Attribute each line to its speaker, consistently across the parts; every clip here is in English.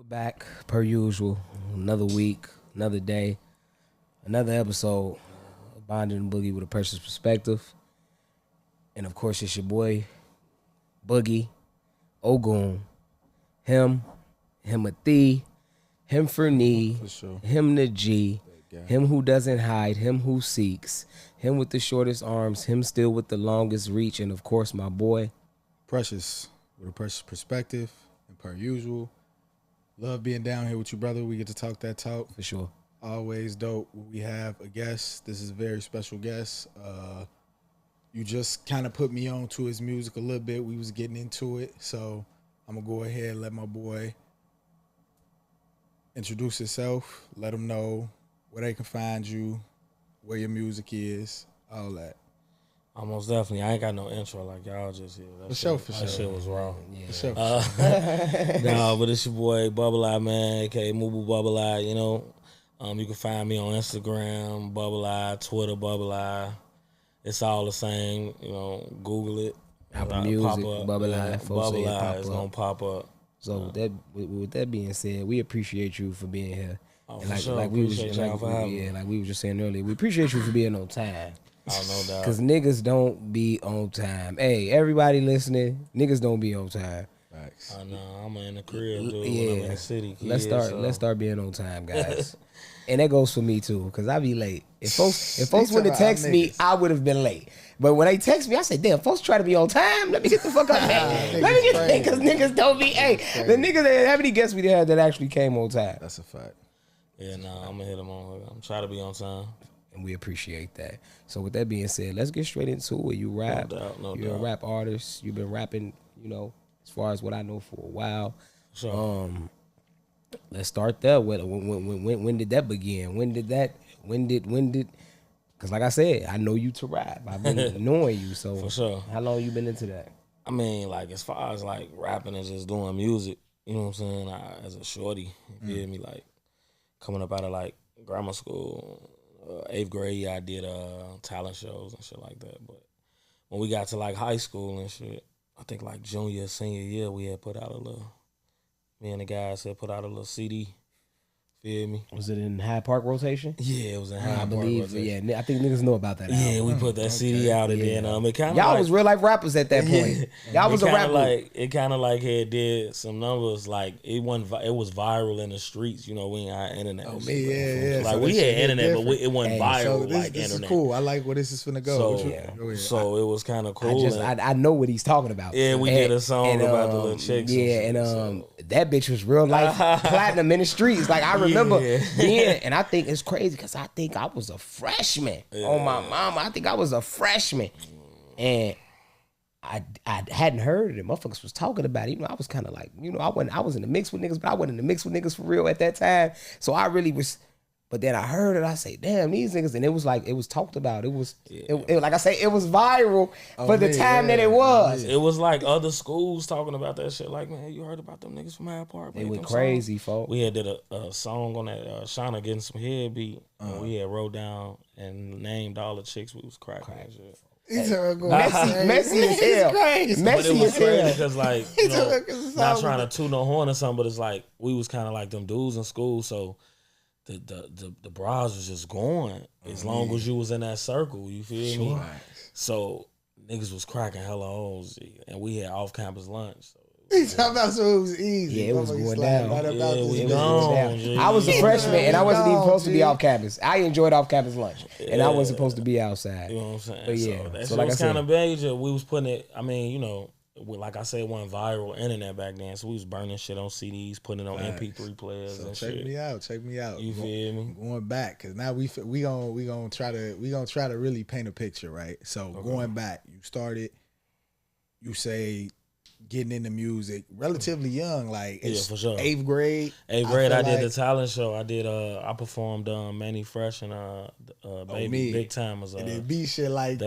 Speaker 1: Back per usual. Another week, another day, another episode of Bonding and Boogie with a Precious Perspective. And of course, it's your boy, Boogie, Ogun, him a thee, him for knee,
Speaker 2: sure.
Speaker 1: him the G, him who doesn't hide, him who seeks, him with the shortest arms, him still with the longest reach, and of course, my boy,
Speaker 2: Precious with a Precious Perspective, and per usual. Love being down here with you, brother. We get to talk that talk.
Speaker 1: for sure.
Speaker 2: Always dope when we have a guest. This is a very special guest. You just kind of put me on to his music a little bit. We was getting into it. So I'm going to go ahead and let my boy introduce himself. Let him know where they can find you, where your music is, all that.
Speaker 3: Almost definitely. I ain't got no intro like y'all just here.
Speaker 2: For sure.
Speaker 3: That shit was wrong.
Speaker 2: For sure.
Speaker 3: No, but it's your boy Bubble Eye, man, aka Mubu Bubble Eye. You know, you can find me on Instagram, Bubble Eye, Twitter, Bubble Eye. It's all the same. You know, Google it.
Speaker 1: Apple Music,
Speaker 3: up.
Speaker 1: Bubble Eye, folks say it
Speaker 3: Bubble Eye
Speaker 1: pop
Speaker 3: is
Speaker 1: up.
Speaker 3: gonna pop up.
Speaker 1: So with that being said, we appreciate you for being here.
Speaker 3: Oh,
Speaker 1: And
Speaker 3: for sure.
Speaker 1: like we was
Speaker 3: Appreciate y'all for having me.
Speaker 1: like we were just saying earlier, we appreciate you for being on time.
Speaker 3: Oh, no doubt.
Speaker 1: Cause niggas don't be on time. Hey, everybody listening, niggas don't be on time.
Speaker 2: Facts.
Speaker 3: I know. I'm in the crib, dude.
Speaker 1: Yeah.
Speaker 3: When I'm in the city.
Speaker 1: Let's
Speaker 3: kids,
Speaker 1: start being on time, guys. And that goes for me too, cause I be late. If folks would have
Speaker 2: talking about
Speaker 1: texted me,
Speaker 2: niggas.
Speaker 1: I would have been late. But when they text me, I say, damn, folks try to be on time. Let me get the fuck up, man. Let me get
Speaker 2: crazy.
Speaker 1: cause niggas don't be. Hey, the niggas that how many guests we had that actually came on time?
Speaker 2: That's a fact.
Speaker 3: Yeah, nah, I'm gonna hit them on. I'm trying to be on time.
Speaker 1: And we appreciate that. So with that being said, let's get straight into it. You rap.
Speaker 3: No
Speaker 1: You're
Speaker 3: doubt.
Speaker 1: a rap artist. You've been rapping, you know, as far as what I know for a while.
Speaker 3: Sure.
Speaker 1: Let's start there. When did that begin? When did because like I said, I know you to rap. I've been knowing you. So
Speaker 3: For sure.
Speaker 1: How long you been into that?
Speaker 3: I mean, like, as far as, like, rapping and just doing music, you know what I'm saying? As a shorty, you feel me? Like, coming up out of, like, grammar school, 8th grade, I did talent shows and shit like that. But when we got to, like, high school and shit, I think, like, junior, senior year, we had put out a little, me and the guys had put out a little CD. Feel me?
Speaker 1: Was it in Hyde Park rotation?
Speaker 3: Yeah, it was in
Speaker 1: I
Speaker 3: Hyde Park
Speaker 1: believe.
Speaker 3: rotation.
Speaker 1: Yeah, I think niggas know about that.
Speaker 3: Yeah,
Speaker 1: album.
Speaker 3: we put that CD out and then it kind of
Speaker 1: Y'all
Speaker 3: like,
Speaker 1: was real life rappers at that point. Y'all was a rapper.
Speaker 3: Like it kind of like had did some numbers. Like it was viral in the streets. You know, we ain't had internet.
Speaker 2: Oh,
Speaker 3: and
Speaker 2: me,
Speaker 3: shit,
Speaker 2: yeah.
Speaker 3: Like
Speaker 2: So
Speaker 3: we
Speaker 2: that
Speaker 3: had
Speaker 2: shit hit
Speaker 3: internet, but
Speaker 2: different.
Speaker 3: it wasn't
Speaker 1: Hey,
Speaker 3: viral
Speaker 2: So
Speaker 3: like
Speaker 2: this
Speaker 3: internet.
Speaker 2: is cool. I like where this is finna go.
Speaker 3: So,
Speaker 2: Go ahead.
Speaker 3: so it was kind of cool.
Speaker 1: I know what he's talking about.
Speaker 3: Yeah, we did a song about the little chicks.
Speaker 1: Yeah,
Speaker 3: and
Speaker 1: and
Speaker 3: shit,
Speaker 1: that bitch was real life platinum in the streets. Like I remember
Speaker 3: Yeah.
Speaker 1: being, and I think it's crazy because I think I was a freshman on my mama. I think I was a freshman, and I hadn't heard it. Motherfuckers was talking about it. You know, I was kind of like, you know, I was in the mix with niggas, but I wasn't in the mix with niggas for real at that time. So I really was. But then I heard it, I say, damn, these niggas, and it was like, it was talked about. It was, it, like I say, it was viral for the time that it was.
Speaker 3: it was like other schools talking about that shit. Like, man, you heard about them niggas from Hyde Park?
Speaker 1: They
Speaker 3: made
Speaker 1: went
Speaker 3: them
Speaker 1: crazy,
Speaker 3: songs?
Speaker 1: folks.
Speaker 3: We had did a song on that Shauna getting some head beat. And we had wrote down and named all the chicks we was cracking and shit.
Speaker 2: These are going
Speaker 1: Messy as hell.
Speaker 3: But it
Speaker 1: Messy
Speaker 3: was
Speaker 1: as
Speaker 3: crazy
Speaker 1: hell.
Speaker 3: because, like, you know, not trying to toot no horn or something, but it's like we was kind of like them dudes in school, so the bras was just going as long as you was in that circle. You feel me? So niggas was cracking hella hoes, and we had off campus lunch. So
Speaker 2: He's talking about so it was easy.
Speaker 1: Yeah, it was
Speaker 2: Motherfuckers
Speaker 1: going
Speaker 2: slide
Speaker 1: down.
Speaker 2: right
Speaker 3: Yeah,
Speaker 2: about this
Speaker 3: we
Speaker 2: bitch.
Speaker 3: gone, G.
Speaker 1: I was a freshman and I wasn't even supposed to be
Speaker 2: G.
Speaker 1: off campus. I enjoyed off campus lunch and I wasn't supposed to be outside.
Speaker 3: You know what I'm saying?
Speaker 1: But yeah,
Speaker 3: So that
Speaker 1: so
Speaker 3: shit
Speaker 1: like I
Speaker 3: was
Speaker 1: said-
Speaker 3: kind of major. We was putting it, I mean, you know, like I said, it wasn't viral internet back then. So we was burning shit on CDs, putting it on MP3 players
Speaker 2: So
Speaker 3: and
Speaker 2: check
Speaker 3: shit.
Speaker 2: me out. Check me out.
Speaker 3: You feel me?
Speaker 2: Going back, cause now we gonna try to really paint a picture, right? So going back, you started. You say getting into music relatively young, like it's
Speaker 3: for sure.
Speaker 2: 8th grade.
Speaker 3: 8th grade, I
Speaker 2: feel
Speaker 3: did the
Speaker 2: like-
Speaker 3: talent show. I performed Manny Fresh and Baby
Speaker 2: me.
Speaker 3: Big Time was
Speaker 2: And it be shit like
Speaker 3: the,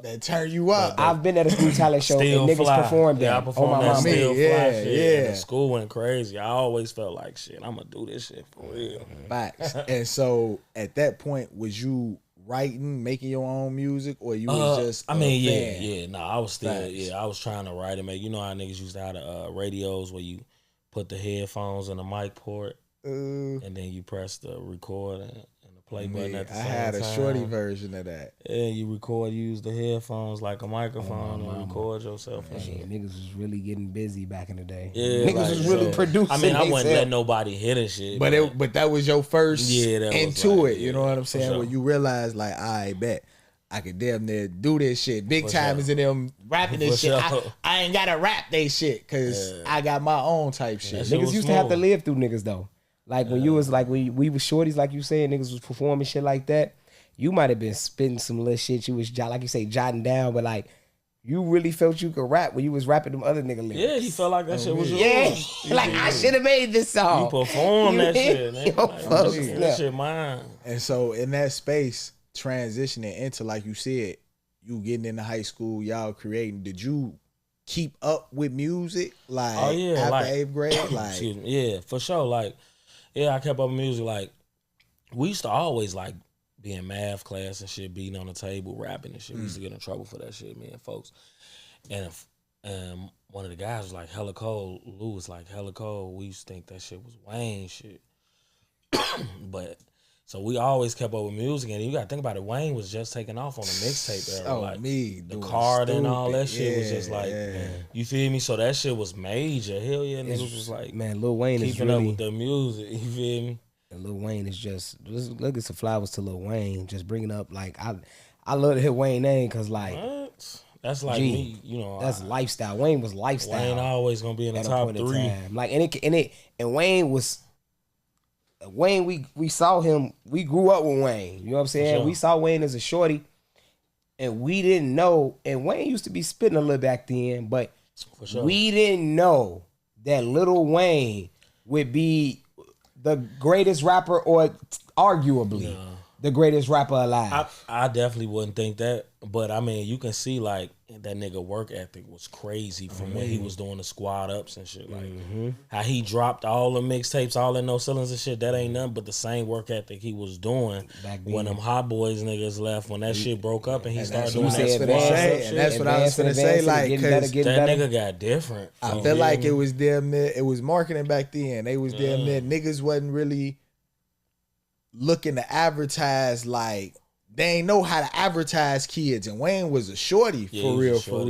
Speaker 2: that turn you up.
Speaker 1: I've been at a school talent show
Speaker 3: Still
Speaker 1: and niggas
Speaker 3: Fly.
Speaker 1: performed
Speaker 3: Yeah, I
Speaker 1: that. Oh
Speaker 3: performed
Speaker 1: my
Speaker 3: that
Speaker 1: mama.
Speaker 3: Still Fly
Speaker 2: Yeah,
Speaker 3: shit.
Speaker 2: yeah.
Speaker 3: And the school went crazy. I always felt like shit. I'm gonna do this shit for real.
Speaker 2: Facts. And so at that point, was you writing, making your own music, or you was just?
Speaker 3: I mean,
Speaker 2: a fan?
Speaker 3: yeah. No, I was still,
Speaker 2: Facts.
Speaker 3: I was trying to write and make. You know how niggas used to have the radios where you put the headphones in the mic port, and then you press the record and the play button at the same time. I
Speaker 2: had a shorty version of that.
Speaker 3: And you record, use the headphones like a microphone and record yourself and shit.
Speaker 1: Niggas was really getting busy back in the day.
Speaker 3: Yeah,
Speaker 1: niggas was really producing.
Speaker 3: I mean, I wouldn't let nobody hit and shit.
Speaker 2: But that was your first into it. You know what I'm saying?
Speaker 3: Sure.
Speaker 2: Where you realize, like, I bet I could damn near do this shit. Big time is in them rapping this shit. I ain't gotta rap they shit because I got my own type shit.
Speaker 1: Niggas used to have to live through niggas though. Like when you was like when we was shorties, like you saying, niggas was performing shit like that. You might have been spitting some little shit. You was like you say jotting down, but like you really felt you could rap when you was rapping them other nigga lyrics.
Speaker 3: Yeah, you felt like that shit was yours.
Speaker 1: Yeah, like I should have made this song.
Speaker 3: You performed that shit. Man.
Speaker 1: That
Speaker 3: shit mine.
Speaker 2: And so in that space, transitioning into, like you said, you getting into high school, y'all creating. Did you keep up with music like after 8th grade? Like,
Speaker 3: yeah, for sure. Like, yeah, I kept up with music. Like, we used to always like be in math class and shit, beating on the table, rapping and shit. We used to get in trouble for that shit, me and folks. And if one of the guys was like hella cold, Lou was like hella cold. We used to think that shit was Wayne shit, but. So we always kept up with music, and you gotta think about it. Wayne was just taking off on the mixtape era. Like the card and all that shit was just like, you feel me? So that shit was major. Hell yeah, niggas was like,
Speaker 1: man, Lil Wayne is
Speaker 3: keeping
Speaker 1: really,
Speaker 3: up with the music. You feel me?
Speaker 1: And Lil Wayne is just look at some flowers to Lil Wayne. Just bringing up like I love to hear Wayne name because like
Speaker 3: that's like me, you know.
Speaker 1: That's lifestyle. Wayne was lifestyle.
Speaker 3: Wayne always gonna be in the top 3.
Speaker 1: Like and Wayne was. Wayne, we saw him. We grew up with Wayne. You know what I'm saying? Sure. We saw Wayne as a shorty, and we didn't know. And Wayne used to be spitting a little back then, but we didn't know that Lil Wayne would be the greatest rapper, or arguably the greatest rapper alive.
Speaker 3: I definitely wouldn't think that, but I mean, you can see like that nigga work ethic was crazy from when he was doing the squad ups and shit. Like how he dropped all the mixtapes, all in No Ceilings and shit. That ain't nothing but the same work ethic he was doing when them Hot Boys niggas left. When that shit broke up and he started doing that squad up shit.
Speaker 2: And that's what I was gonna say. Like,
Speaker 3: cause that nigga got different.
Speaker 2: I feel like it was damn near. It was marketing back then. They was damn near. Niggas wasn't really looking to advertise like. They ain't know how to advertise kids, and Wayne was a shorty for real. So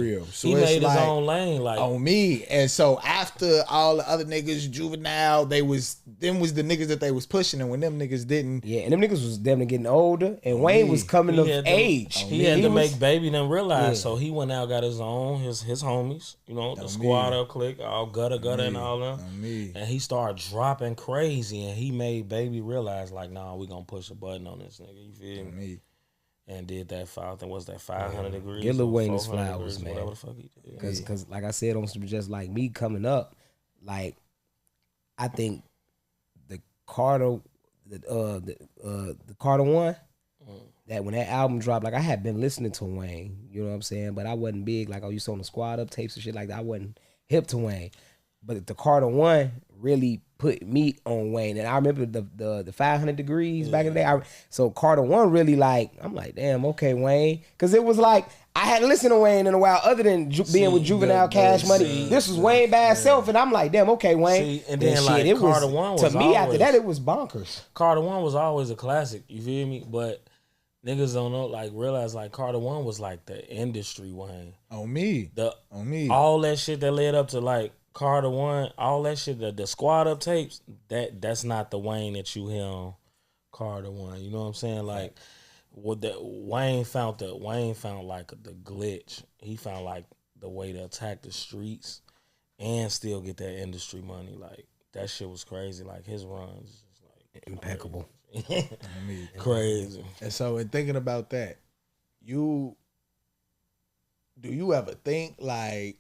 Speaker 3: he
Speaker 2: it's
Speaker 3: made
Speaker 2: like,
Speaker 3: his own lane, like
Speaker 2: on me. And so after all the other niggas, Juvenile, them was the niggas that they was pushing, and when them niggas didn't,
Speaker 1: and them niggas was definitely getting older, and Wayne was coming of age.
Speaker 3: He had to make Baby them realize, so he went out, got his own, his homies, you know, the squad up clique, all gutter and all them, and he started dropping crazy, and he made Baby realize, like, nah, we gonna push a button on this nigga, you feel me? And did that 500 degrees.
Speaker 1: Get Lil Wayne his flowers, man.
Speaker 3: Whatever the fuck he did.
Speaker 1: Because like I said, on some just like me coming up, like I think the Carter one, that when that album dropped, like I had been listening to Wayne, you know what I'm saying, but I wasn't big. Like I used to on the squad up tapes and shit like that. I wasn't hip to Wayne, but the Carter one really put me on Wayne. And I remember the 500 degrees back in the day. So Carter 1 really like, I'm like, damn, okay, Wayne. Because it was like, I hadn't listened to Wayne in a while other than being with Juvenile, Cash Money. This was Wayne by itself. And I'm like, damn, okay, Wayne.
Speaker 3: And then like shit, Carter 1 was
Speaker 1: to me, after that, it was bonkers.
Speaker 3: Carter 1 was always a classic. You feel me? But niggas don't know, like, realize like Carter 1 was like the industry Wayne.
Speaker 2: On me.
Speaker 3: All that shit that led up to like Carter 1, all that shit, the squad up tapes, that's not the Wayne that you hear on Carter 1. You know what I'm saying? Like, what that Wayne found like the glitch. He found like the way to attack the streets and still get that industry money. Like, that shit was crazy. Like, his runs just like
Speaker 1: impeccable.
Speaker 3: Crazy.
Speaker 2: And so in thinking about that, do you ever think like,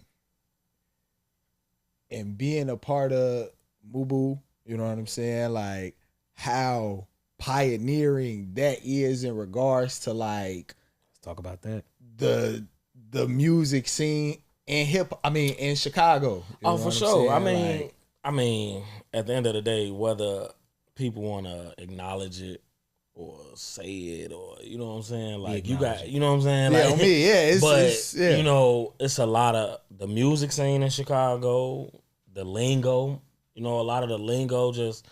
Speaker 2: and being a part of Mubu, you know what I'm saying? Like how pioneering that is in regards to like,
Speaker 1: let's talk about that.
Speaker 2: The music scene in in Chicago.
Speaker 3: Oh, for sure. I mean, at the end of the day, whether people want to acknowledge it or say it, or you know what I'm saying, like you got, you know what I'm saying, like,
Speaker 2: yeah, on me, yeah.
Speaker 3: You know, it's a lot of the music scene in Chicago, the lingo, You know, a lot of the lingo, just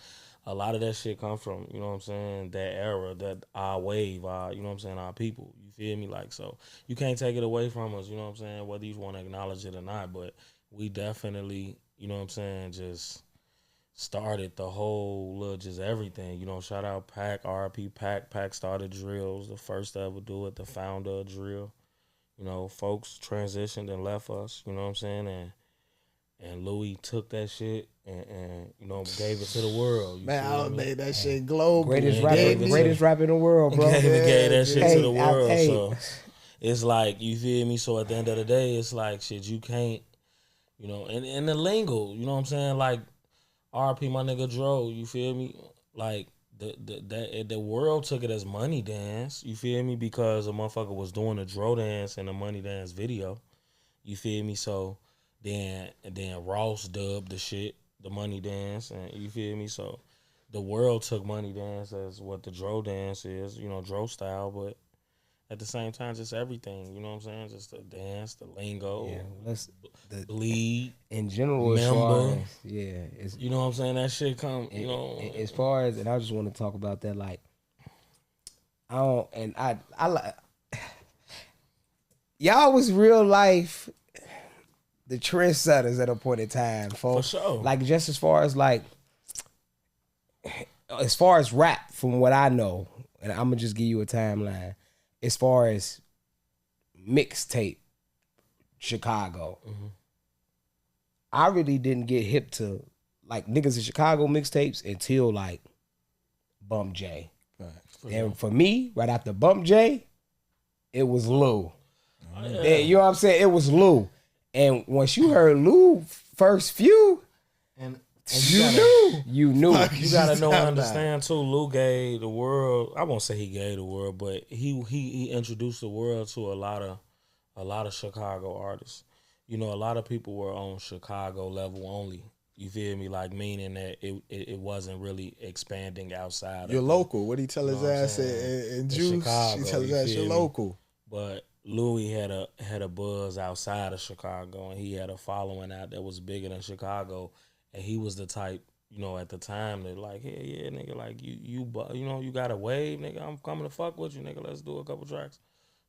Speaker 3: a lot of that shit come from, you know what I'm saying, that era, that our wave, our, you know what I'm saying, our people. You feel me? Like, so you can't take it away from us, you know what I'm saying, whether you want to acknowledge it or not. But we definitely, you know what I'm saying, just started the whole little just everything. You know, shout out Pac, RP Pac. Pac started drills, the first to ever do it, the founder of drill. You know, folks transitioned and left us, you know what I'm saying? And Louis took that shit and you know, gave it to the world.
Speaker 2: Man, I made that shit global.
Speaker 1: Greatest rapper in the world, bro.
Speaker 3: Gave that shit to the world.
Speaker 1: Hey.
Speaker 3: So it's like, you feel me? So at the end of the day, it's like, shit, you can't, you know, and the lingo, you know what I'm saying? Like, RP my nigga Dro, you feel me? Like, the world took it as money dance, you feel me? Because a motherfucker was doing a Dro dance and a money dance video, you feel me? So then Ross dubbed the shit, the money dance, and you feel me? So the world took money dance as what the Dro dance is, you know, Dro style, but at the same time, just everything, you know what I'm saying? Just the dance, the lingo, bleed,
Speaker 1: in general,
Speaker 3: member,
Speaker 1: it's,
Speaker 3: you know what I'm saying? That shit come, you know.
Speaker 1: As far as, and I just want to talk about that, like, I like, y'all was real life the trendsetters at a point in time, folks.
Speaker 3: For sure.
Speaker 1: Like, just as far as like, as far as rap, from what I know, and I'm gonna just give you a timeline. As far as mixtape, Chicago, I really didn't get hip to like niggas in Chicago mixtapes until like Bump J. Right. And for me, right after Bump J, it was Lou. Oh, yeah. You know what I'm saying? It was Lou. And once you heard Lou first few, and you knew.
Speaker 3: You gotta know and understand too. Lou gave the world. I won't say he gave the world, but he introduced the world to a lot of Chicago artists. You know, a lot of people were on Chicago level only. You feel me? Like, meaning that it wasn't really expanding outside.
Speaker 2: You're local. What did he tell his ass in Juice?
Speaker 3: Chicago,
Speaker 2: he tell his ass you're local.
Speaker 3: But Louis had a buzz outside of Chicago, and he had a following out that was bigger than Chicago. And he was the type, you know, at the time that like, hey, yeah, nigga, like you know, you got a wave, nigga. I'm coming to fuck with you, nigga. Let's do a couple tracks.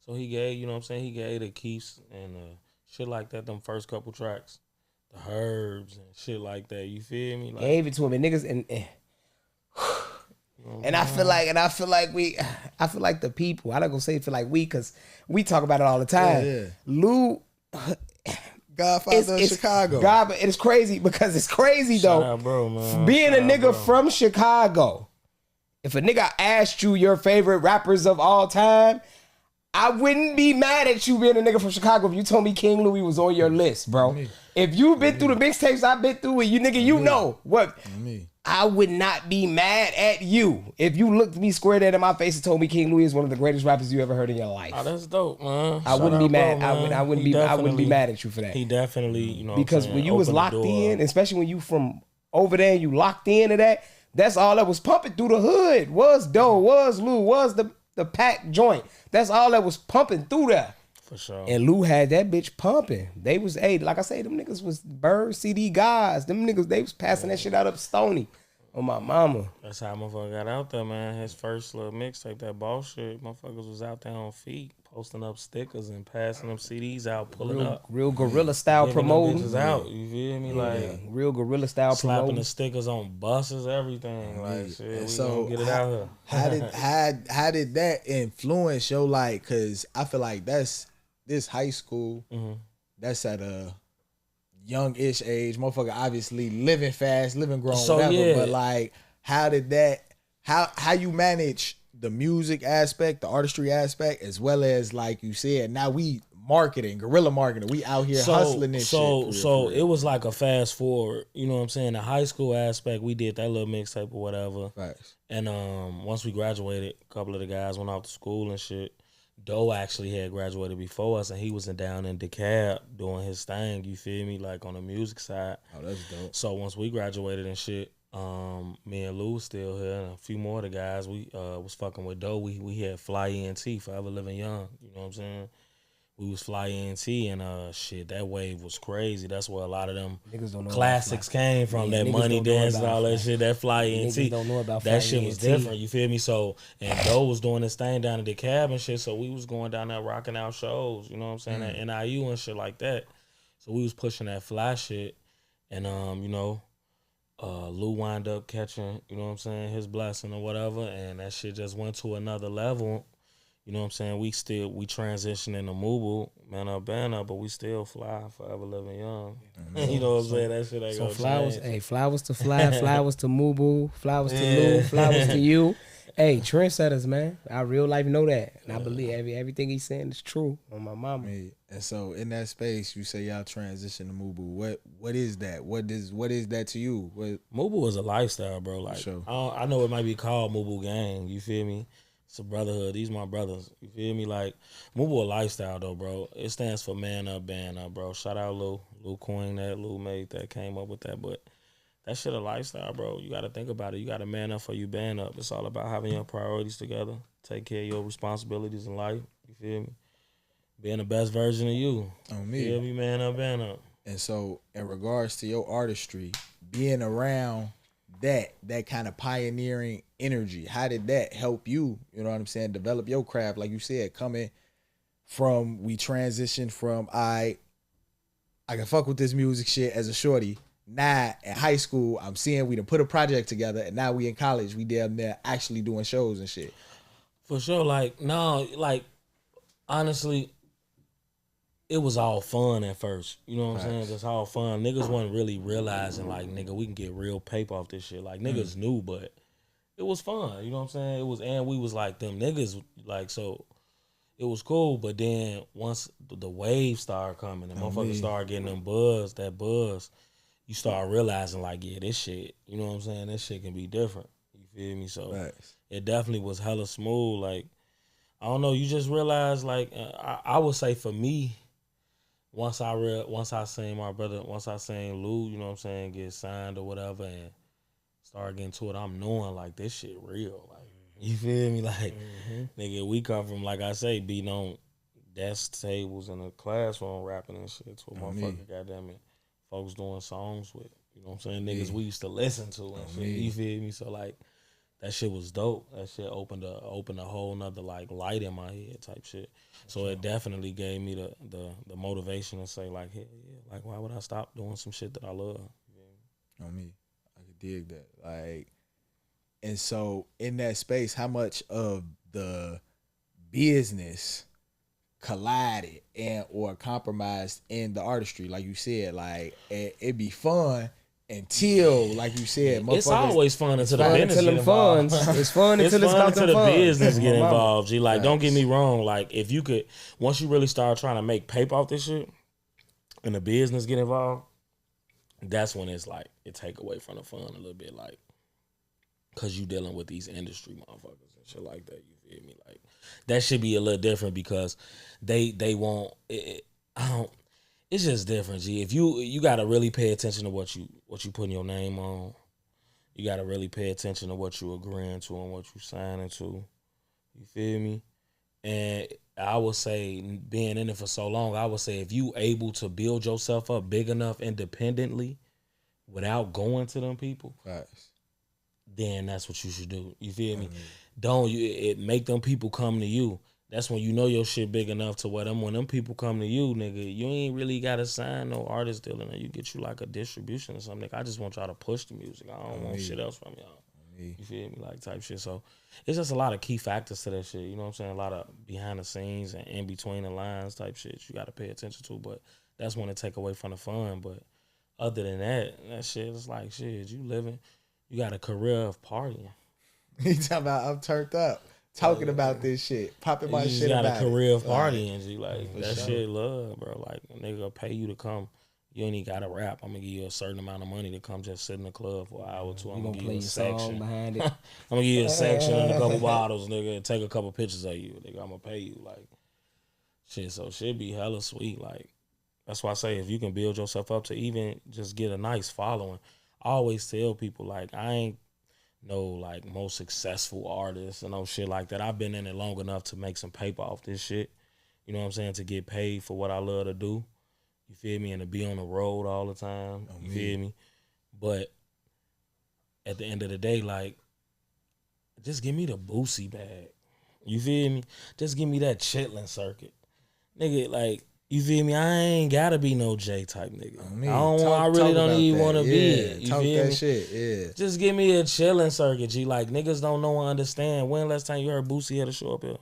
Speaker 3: So he gave, you know what I'm saying, he gave the Keefs and shit like that, them first couple tracks, the Herbs and shit like that. You feel me? Like,
Speaker 1: gave it to him, and niggas and I feel like the people. I'm not gonna say feel like we, because we talk about it all the time. Yeah. Lou.
Speaker 2: Godfather of Chicago.
Speaker 1: God, it's crazy because it's crazy though.
Speaker 3: Shout out, bro, man.
Speaker 1: Being a nigga from Chicago, if a nigga asked you your favorite rappers of all time, I wouldn't be mad at you being a nigga from Chicago if you told me King Louis was on your list, bro. If you've been through the mixtapes I've been through with you, nigga, you know what. I would not be mad at you if you looked me square dead in my face and told me King Louis is one of the greatest rappers you ever heard in your life.
Speaker 3: Oh, that's dope, man.
Speaker 1: I wouldn't be mad. I wouldn't be mad at you for that.
Speaker 3: He definitely, you know,
Speaker 1: because when you was locked in, especially when you from over there and you locked into that, that's all that was pumping through the hood. Was Doe, was Lou, was the Pac joint. That's all that was pumping through there.
Speaker 3: For sure.
Speaker 1: And Lou had that bitch pumping. They was, like I say, them niggas was Bird CD guys. Them niggas, they was passing that shit out up Stony on my mama.
Speaker 3: That's how motherfucker got out there, man. His first little mixtape, that boss shit, motherfuckers was out there on feet, posting up stickers and passing them CDs out, pulling up.
Speaker 1: Real guerrilla style promoting.
Speaker 3: Bitches out, you feel me? Like,
Speaker 1: real guerrilla style
Speaker 3: slapping
Speaker 1: promoting.
Speaker 3: the stickers on buses, everything. Like, shit, we
Speaker 2: so
Speaker 3: gonna get it out here.
Speaker 2: How did that influence your life? Because I feel like this high school, that's at a young-ish age. Motherfucker obviously living fast, living grown, whatever. Yeah. But like, how did that, how you manage the music aspect, the artistry aspect, as well as, like you said, now we marketing, guerrilla marketing. We out here hustling this shit.
Speaker 3: So it was like a fast forward, you know what I'm saying? The high school aspect, we did that little mixtape or whatever.
Speaker 2: Right.
Speaker 3: And once we graduated, a couple of the guys went off to school and shit. Doe actually had graduated before us, and he was down in DeKalb doing his thing, you feel me, like on the music side.
Speaker 2: Oh, that's dope.
Speaker 3: So once we graduated and shit, me and Lou was still here, and a few more of the guys, we was fucking with Doe. We had Fly ENT, Forever Living Young, you know what I'm saying? we was Fly ENT and shit, that wave was crazy. That's where a lot of them
Speaker 1: Niggas don't know
Speaker 3: classics came from.
Speaker 1: Yeah,
Speaker 3: that
Speaker 1: niggas
Speaker 3: Money
Speaker 1: don't know
Speaker 3: Dance and
Speaker 1: about
Speaker 3: all that
Speaker 1: Fly.
Speaker 3: shit. That Fly ENT.
Speaker 1: Niggas don't know about Fly
Speaker 3: that shit was
Speaker 1: ENT.
Speaker 3: different. You feel me? So and Doe was doing this thing down at the cab and shit. So we was going down there rocking out shows. You know what I'm saying? At NIU and shit like that. So we was pushing that Fly shit, and you know. Lou wind up catching, you know what I'm saying, his blessing or whatever, and that shit just went to another level. You know what I'm saying? We transition into Mubu, man up, band up, but we still Fly, forever living young. You know what I'm saying? That shit ain't
Speaker 1: So
Speaker 3: gonna
Speaker 1: flowers,
Speaker 3: change.
Speaker 1: hey, flowers to Fly, flowers to Mubu, flowers to Lou, flowers to you. Hey, trendsetters, man. I real life know that, and I believe everything he's saying is true on my mama.
Speaker 2: And so in that space, you say y'all transition to Mubu. What is that? What is that to you?
Speaker 3: Mubu is a lifestyle, bro. Like
Speaker 2: Sure.
Speaker 3: I know it might be called Mubu Gang. You feel me? It's a brotherhood. These my brothers. You feel me? Like Mubu a lifestyle though, bro. It stands for man up, band up, bro. Shout out Lou coined that, Lou made that, came up with that, but. That shit a lifestyle, bro. You got to think about it. You got to man up for you band up. It's all about having your priorities together. Take care of your responsibilities in life. You feel me? Being the best version of you.
Speaker 2: On me.
Speaker 3: Feel me, man up, band up.
Speaker 2: And so in regards to your artistry, being around that kind of pioneering energy, how did that help you, you know what I'm saying, develop your craft? Like you said, coming from, we transitioned from, I can fuck with this music shit as a shorty. Now in high school, I'm seeing we done put a project together, and now we in college, we damn near actually doing shows and shit.
Speaker 3: For sure, honestly, it was all fun at first. You know what I'm saying? Just all fun. Niggas wasn't really realizing, like, nigga, we can get real paper off this shit. Like, niggas knew, but it was fun. You know what I'm saying? It was, and we was like them niggas, like, so it was cool. But then once the wave started coming and motherfuckers started getting them buzz, you start realizing, like, yeah, this shit, you know what I'm saying? This shit can be different. You feel me? So it definitely was hella smooth. Like, I don't know, you just realize, like, I would say for me, once I seen my brother, once I seen Lou, you know what I'm saying, get signed or whatever and start getting to it, I'm knowing, like, this shit real. Like, you feel me? Like, nigga, we come from, like I say, beating on desk tables in the classroom rapping and shit to a motherfucker, goddamn it. Folks doing songs with, you know what I'm saying, niggas we used to listen to and shit, you feel me? So, like, that shit was dope. That shit opened a whole nother, like, light in my head type shit. So it definitely gave me the motivation to say, like, hell yeah, like, why would I stop doing some shit that I love?
Speaker 2: On me. I could dig that. Like, and so in that space, how much of the business collided and or compromised in the artistry? Like you said, like it'd be fun until, like you said,
Speaker 3: it's always fun until the business
Speaker 1: until
Speaker 3: get involved.
Speaker 1: It's fun until it's
Speaker 3: until the business get
Speaker 1: Mama.
Speaker 3: involved. G, like, don't get me wrong. Like, if you could, once you really start trying to make paper off this shit, and the business get involved, that's when it's like it take away from the fun a little bit. Like, cause you dealing with these industry motherfuckers and shit like that. You feel me? Like, that should be a little different because they won't. It's just different, G. If you gotta really pay attention to what you putting your name on. You gotta really pay attention to what you agreeing to and what you signing to. You feel me? And I would say, being in it for so long, I would say if you able to build yourself up big enough independently without going to them people, then that's what you should do. You feel me? Don't make them people come to you. That's when you know your shit big enough to where when them people come to you, nigga, you ain't really gotta sign no artist deal, and you get you like a distribution or something. I just want y'all to push the music. I don't want shit else from y'all. You feel me? Like, type shit. So it's just a lot of key factors to that shit. You know what I'm saying? A lot of behind the scenes and in between the lines type shit you gotta pay attention to. But that's when it take away from the fun. But other than that shit is like, shit, you got a career of partying.
Speaker 2: You talking about I'm turned up. Talking about this shit, popping my shit about it.
Speaker 3: You got a career of partying, G. Like, that
Speaker 2: sure.
Speaker 3: shit love, bro. Like, a nigga will pay you to come. You ain't even got to rap. I'm going to give you a certain amount of money to come just sit in the club for an hour or two. I'm going to give you a section
Speaker 1: behind it.
Speaker 3: I'm going to give you a section and a couple bottles, nigga, and take a couple pictures of you. Nigga, I'm going to pay you. Like, shit, so shit be hella sweet. Like, that's why I say if you can build yourself up to even just get a nice following. I always tell people, like, I ain't no, like, most successful artist and no shit like that. I've been in it long enough to make some paper off this shit. you know what I'm saying, to get paid for what I love to do. You feel me? And to be on the road all the time. You feel me? But at the end of the day, like, just give me the Boosie bag. You feel me? Just give me that chitlin circuit. Nigga, like, you feel me? I ain't gotta be no J type nigga. I really don't even want to be it. You
Speaker 2: talk
Speaker 3: feel
Speaker 2: that
Speaker 3: me?
Speaker 2: shit, yeah.
Speaker 3: Just give me a chillin' circuit, G. Like, niggas don't know or understand. When last time you heard Boosie had a show up here?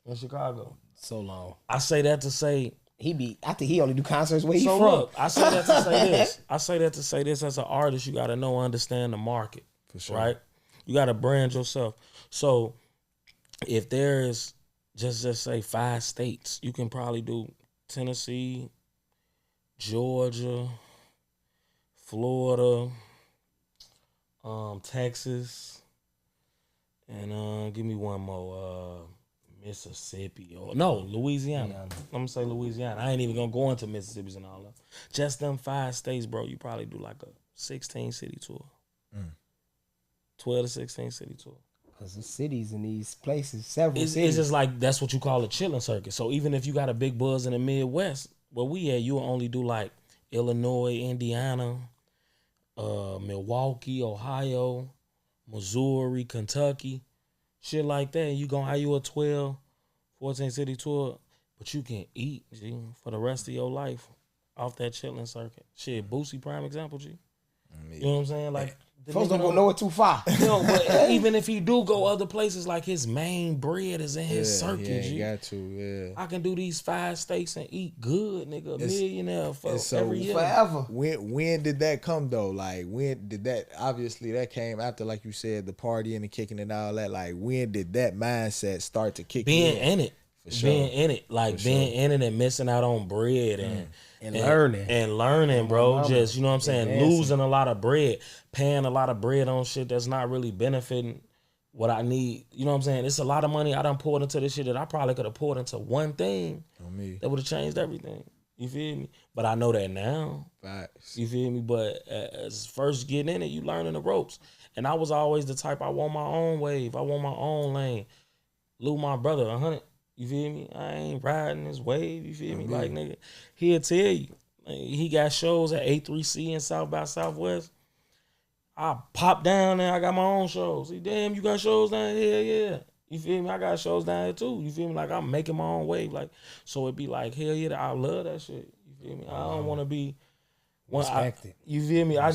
Speaker 3: In Chicago.
Speaker 1: So long.
Speaker 3: I say that to say,
Speaker 1: I think he only do concerts where he
Speaker 3: so
Speaker 1: from.
Speaker 3: look, I say that to say this. I say that to say this, as an artist, you gotta know and understand the market.
Speaker 2: For sure.
Speaker 3: Right? You gotta brand yourself. So if there's just say 5 states, you can probably do Tennessee, Georgia, Florida, Texas, and give me one more, Mississippi, or no, Louisiana. I'm gonna say Louisiana. I ain't even gonna go into Mississippi and all that. Just them 5 states, bro. You probably do like a 16 city tour, 12 to 16 city tour.
Speaker 1: Because the cities in these places, several cities.
Speaker 3: It's just like, that's what you call a chilling circuit. So even if you got a big buzz in the Midwest, where we at, you'll only do like Illinois, Indiana, Milwaukee, Ohio, Missouri, Kentucky, shit like that. And you gonna have you a 12, 14 city tour, but you can eat, G, for the rest of your life off that chilling circuit. Shit, Boosie prime example, G. You know what I'm saying? Like,
Speaker 1: folks don't go nowhere too far.
Speaker 3: But even if he do go other places, like, his main bread is in his circuit, G.
Speaker 2: Got to, yeah.
Speaker 3: I can do these 5 states and eat good, nigga. Millionaire for every year.
Speaker 1: Forever.
Speaker 2: When did that come though? Like, when did that? Obviously, that came after, like you said, the partying and kicking and all that. Like, when did that mindset start to kick
Speaker 3: being
Speaker 2: in?
Speaker 3: in it,
Speaker 2: For sure.
Speaker 3: being in it, like
Speaker 2: For
Speaker 3: being
Speaker 2: sure.
Speaker 3: in it and missing out on bread
Speaker 1: And learning,
Speaker 3: bro.
Speaker 1: mama.
Speaker 3: Just, you know what I'm saying,
Speaker 1: Dancing.
Speaker 3: losing a lot of bread, paying a lot of bread on shit that's not really benefiting what I need. You know what I'm saying? It's a lot of money I done poured into this shit that I probably could have poured into one thing that would have changed everything. You feel me? But I know that now.
Speaker 2: Facts.
Speaker 3: You feel me? But as first getting in it, you learning the ropes. And I was always the type, I want my own wave. I want my own lane. Lou, my brother, 100. You feel me? I ain't riding this wave. You feel me? Like, nigga, he'll tell you. He got shows at A3C and South by Southwest. I pop down there. I got my own shows. See, damn, you got shows down here? Yeah. You feel me? I got shows down here too. You feel me? Like, I'm making my own wave. Like, so it be like, hell yeah, I love that shit. You feel me? I don't want to be
Speaker 1: Respected.
Speaker 3: you feel me? I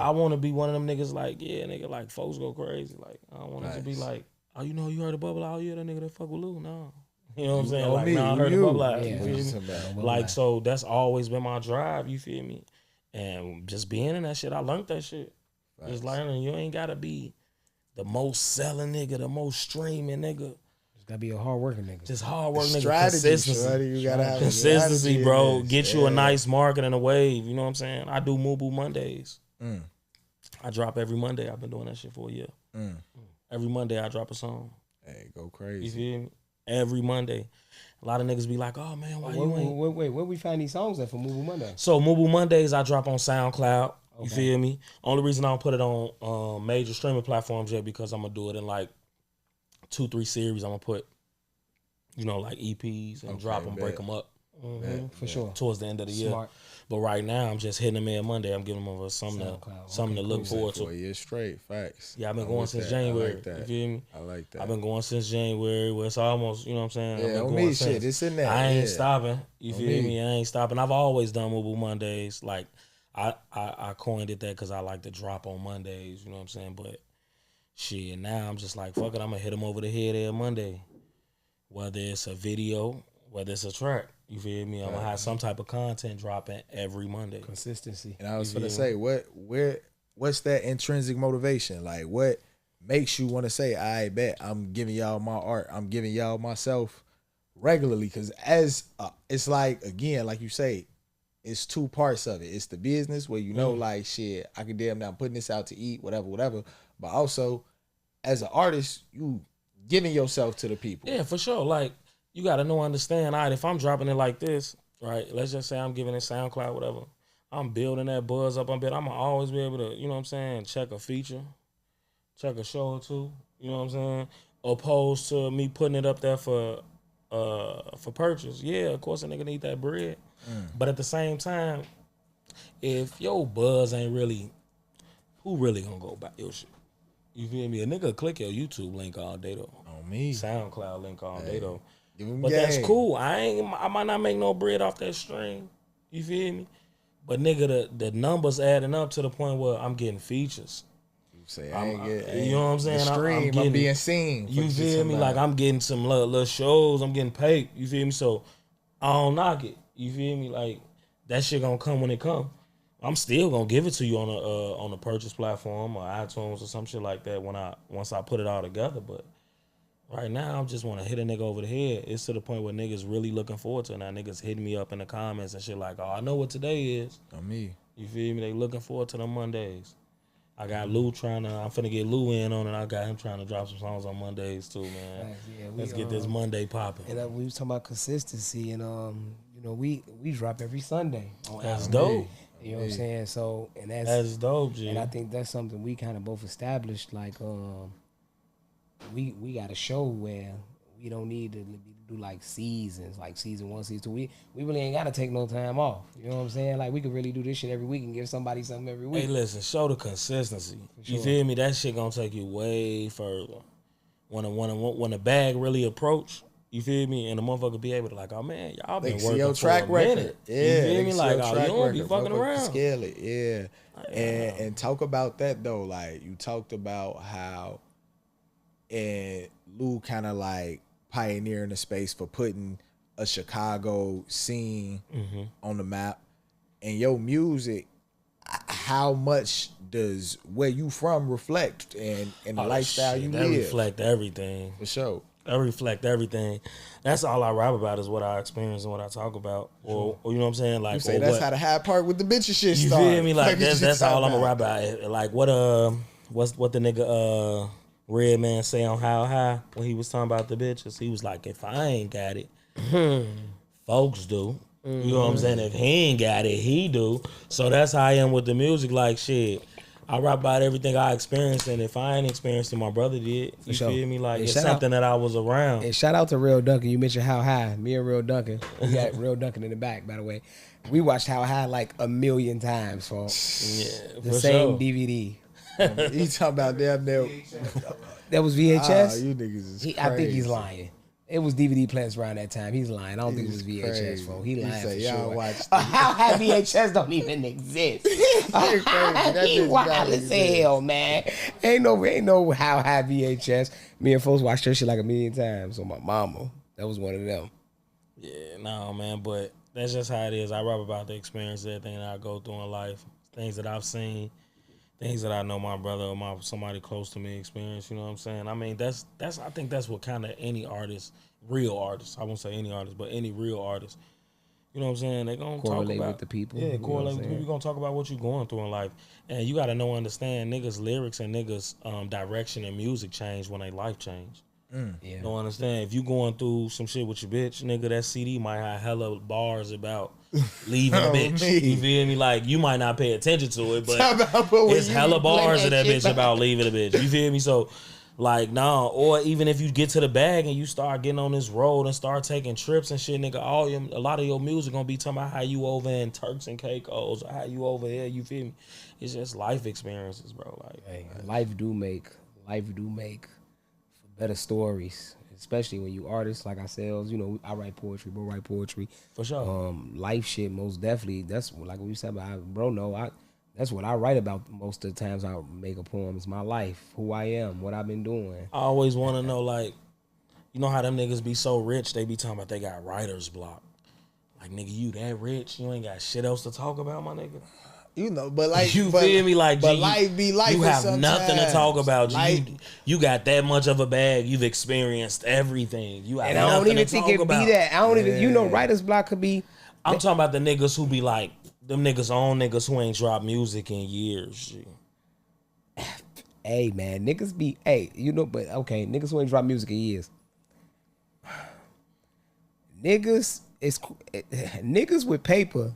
Speaker 3: want to be one of them niggas like, yeah, nigga, like, folks go crazy. Like, I don't want it to be like, oh, you know, you heard the Bubble Eye? Oh, yeah, that nigga that fuck with Lou. No. You know what I'm saying? Like, I heard the Bubble Eye.
Speaker 1: Yeah.
Speaker 3: You feel me? Like, so that's always been my drive. You feel me? And just being in that shit, I learned that shit.
Speaker 2: Facts.
Speaker 3: Just learning, you ain't gotta be the most selling nigga, the most streaming nigga.
Speaker 1: Just gotta be a hard working nigga.
Speaker 3: Just hard work, nigga.
Speaker 2: Strategy,
Speaker 3: Consistency.
Speaker 2: shorty. You gotta have
Speaker 3: Consistency, bro.
Speaker 2: Get
Speaker 3: Get you a nice market and a wave. You know what I'm saying? I do Mubu Mondays. I drop every Monday. I've been doing that shit for a year. Every Monday I drop a song.
Speaker 2: Hey, go
Speaker 3: You
Speaker 2: crazy.
Speaker 3: feel me? Every Monday. A lot of niggas be like, oh man, why you ain't?
Speaker 1: Wait, where we find these songs at for Mubu Monday?
Speaker 3: So Mubu Mondays I drop on SoundCloud. You feel me? Only reason I don't put it on major streaming platforms yet because I'm gonna do it in like 2-3 series. I'm gonna put, you know, like EPs and drop them, break them up.
Speaker 1: For sure.
Speaker 3: Towards the end of the year.
Speaker 1: Smart.
Speaker 3: But right now I'm just hitting them in Monday. I'm giving them something to look forward
Speaker 2: For a
Speaker 3: to.
Speaker 2: year straight. Facts.
Speaker 3: Yeah, I've been
Speaker 2: I'm
Speaker 3: going
Speaker 2: with
Speaker 3: since
Speaker 2: that.
Speaker 3: January.
Speaker 2: I like that.
Speaker 3: You feel me?
Speaker 2: I like that.
Speaker 3: I've been going since January. Well, it's almost, you know what I'm saying? I've
Speaker 2: Yeah,
Speaker 3: been
Speaker 2: on
Speaker 3: going
Speaker 2: me,
Speaker 3: since.
Speaker 2: shit. It's in there.
Speaker 3: I ain't
Speaker 2: Yeah.
Speaker 3: stopping. You
Speaker 2: On
Speaker 3: feel
Speaker 2: me.
Speaker 3: me? I ain't stopping. I've always done Mubu Mondays. Like, I coined it that because I like to drop on Mondays. You know what I'm saying? But shit, now I'm just like, fuck it. I'm going to hit them over the head every Monday. Whether it's a video, whether it's a track. You feel me? I'm going to have some type of content dropping every Monday.
Speaker 1: Consistency.
Speaker 2: And I was gonna say, what's that intrinsic motivation? Like, what makes you want to say, I bet I'm giving y'all my art, I'm giving y'all myself regularly? Because it's like, again, like you say, it's 2 parts of it. It's the business where you know, like, shit, I can damn now putting this out to eat, whatever. But also, as an artist, you giving yourself to the people.
Speaker 3: Yeah, for sure. Like, you got to know, understand, all right, if I'm dropping it like this, right, let's just say I'm giving it SoundCloud, whatever, I'm building that buzz up a bit. I'm going to always be able to, you know what I'm saying, check a feature, check a show or two, you know what I'm saying, opposed to me putting it up there for for purchase. Yeah, of course a nigga need that bread. But at the same time, if your buzz ain't really, who really gonna go buy your shit? You feel me? A nigga click your YouTube link all day though.
Speaker 2: On me.
Speaker 3: SoundCloud link all day though.
Speaker 2: But
Speaker 3: that's cool. I might not make no bread off that stream. You feel me? But nigga, the numbers adding up to the point where I'm getting features.
Speaker 2: You say
Speaker 3: you know what I'm saying?
Speaker 2: The stream, I'm being seen.
Speaker 3: You feel me? Like I'm getting some little shows. I'm getting paid. You feel me? So I don't knock it. You feel me? Like that shit gonna come when it come. I'm still gonna give it to you on a purchase platform or iTunes or some shit like that once I put it all together. But right now, I just want to hit a nigga over the head. It's to the point where niggas really looking forward to it. Now niggas hitting me up in the comments and shit like, oh, I know what today is.
Speaker 2: On me.
Speaker 3: You feel me? They looking forward to them Mondays. I got Lou I'm finna get Lou in on it. I got him trying to drop some songs on Mondays too, man.
Speaker 1: Yeah,
Speaker 3: Let's get this Monday popping.
Speaker 1: And we was talking about consistency, and you know, we drop every Sunday.
Speaker 3: That's dope.
Speaker 1: You know what I'm saying? So, and
Speaker 3: that's dope, G.
Speaker 1: And I think that's something we kind of both established. Like, we got a show where we don't need to do like seasons, like season 1, season 2. We really ain't gotta take no time off. You know what I'm saying? Like we could really do this shit every week and give somebody something every week.
Speaker 3: Hey, listen, show the consistency. Sure. You feel me? That shit gonna take you way further. When the bag really approach, you feel me? And the motherfucker be able to like, oh man, y'all been working
Speaker 2: your
Speaker 3: for
Speaker 2: track
Speaker 3: a minute.
Speaker 2: Yeah,
Speaker 3: you feel me? Like, oh, you don't be fucking around.
Speaker 2: Scale it, yeah. And talk about that though. Like you talked about how, and Lou kind of like pioneering the space for putting a Chicago scene on the map, and your music. How much does where you from reflect and the lifestyle you live?
Speaker 3: Reflect everything
Speaker 2: for sure.
Speaker 3: I reflect everything. That's all I rap about is what I experience and what I talk about. Or you know what I'm saying? Like,
Speaker 2: you say that's how the high part with the bitches shit started.
Speaker 3: You feel me? Like that's all I'm gonna rap about. Like what the nigga Redman say on How High when he was talking about the bitches? He was like, if I ain't got it, folks do. You know what I'm saying? If he ain't got it, he do. So that's how I am with the music. Like shit, I rap about everything I experienced, and if I ain't experienced it, my brother did. You feel me? Like, it's something that I was around.
Speaker 1: And shout out to Real Duncan. You mentioned How High. Me and Real Duncan. We got Real Duncan in the back, by the way. We watched How High like a million times, folks.
Speaker 3: Yeah,
Speaker 1: the same DVD.
Speaker 2: You talking about damn near.
Speaker 1: That was VHS?
Speaker 2: You niggas is crazy.
Speaker 1: I think he's lying. It was DVD players around that time. He's lying. I don't think it was VHS, folks. He lying for sure. How High VHS don't even exist. He wild as hell, man. Ain't no How High VHS. Me and folks watched that shit like a million times on my mama. That was one of them.
Speaker 3: Yeah, no, man, but that's just how it is. I rap about the experience, everything that I go through in life, things that I've seen, things that I know my brother or somebody close to me experienced. You know what I'm saying? I mean, that's. I think that's what kind of any artist, real artist. I won't say any artist, but any real artist. You know what I'm saying? They're gonna
Speaker 1: correlate
Speaker 3: talk about
Speaker 1: with the people.
Speaker 3: Yeah, correlate with the people. You're gonna talk about what you're going through in life, and you gotta understand niggas' lyrics and niggas' direction and music change when they life change.
Speaker 1: Yeah.
Speaker 3: Don't understand. If you going through some shit with your bitch, nigga, that CD might have hella bars about leaving a bitch. You feel me? Like, you might not pay attention to it, but it's hella bars of that bitch about leaving a bitch. You feel me? So, like, nah. Or even if you get to the bag and you start getting on this road and start taking trips and shit, nigga, a lot of your music gonna be talking about how you over in Turks and Caicos or how you over here. You feel me? It's just life experiences, bro. Like,
Speaker 1: hey, life do make better stories, especially when you artists like ourselves. You know, I write poetry, bro write poetry.
Speaker 3: For sure.
Speaker 1: Life shit, most definitely. That's like what we said about bro. No, that's what I write about most of the times I make a poem. It's my life, who I am, what I've been doing.
Speaker 3: I always want to know, like, you know how them niggas be so rich, they be talking about they got writer's block. Like, nigga, you that rich, you ain't got shit else to talk about, my nigga.
Speaker 2: You know, but like
Speaker 3: you feel me, like,
Speaker 2: but
Speaker 3: G,
Speaker 2: life be life.
Speaker 3: You have nothing to talk about. You got that much of a bag. You've experienced everything. You have
Speaker 1: and I don't even think it be that. I don't even. You know, writer's block could be.
Speaker 3: I'm talking about the niggas who be like them niggas who ain't dropped music in years. G.
Speaker 1: Hey man, niggas be. Hey, you know, but okay, niggas who ain't dropped music in years. Niggas with paper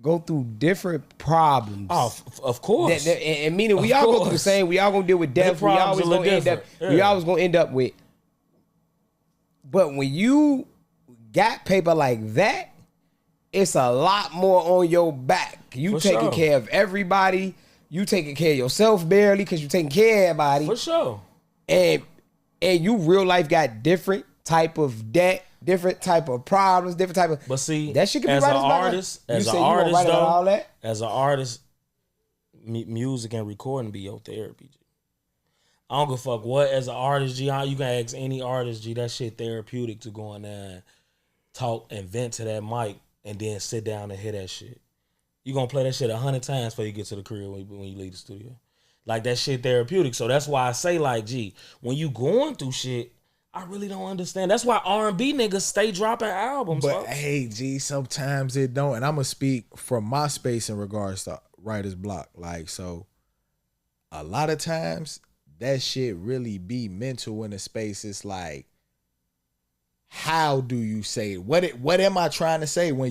Speaker 1: go through different problems.
Speaker 3: Oh, of course.
Speaker 1: And meaning we all go through the same. We all gonna deal with death. We always gonna end up. We always gonna end up with. But when you got paper like that, it's a lot more on your back. You
Speaker 3: For
Speaker 1: taking
Speaker 3: sure.
Speaker 1: care of everybody. You taking care of yourself barely because you taking care of everybody.
Speaker 3: For sure.
Speaker 1: And you real life got different type of debt, different type of problems, different type of.
Speaker 3: But see,
Speaker 1: that shit could be
Speaker 3: as
Speaker 1: right
Speaker 3: an
Speaker 1: as back.
Speaker 3: artist,
Speaker 1: You
Speaker 3: as
Speaker 1: say
Speaker 3: an
Speaker 1: you gonna
Speaker 3: artist
Speaker 1: write about all
Speaker 3: though,
Speaker 1: that?
Speaker 3: as an artist, music and recording be your therapy. G. I don't give a fuck what as an artist, G. You can ask any artist, G. That shit therapeutic to go in there and talk and vent to that mic and then sit down and hear that shit. You gonna play that shit 100 times before you get to the crib when you leave the studio. Like that shit therapeutic. So that's why I say like, G, when you going through shit, I really don't understand. That's why R&B niggas stay dropping albums.
Speaker 2: But
Speaker 3: folks.
Speaker 2: hey, G, sometimes it don't. And I'm gonna speak from my space in regards to writer's block. Like, so a lot of times that shit really be mental in a space. It's like, how do you say it? What am I trying to say when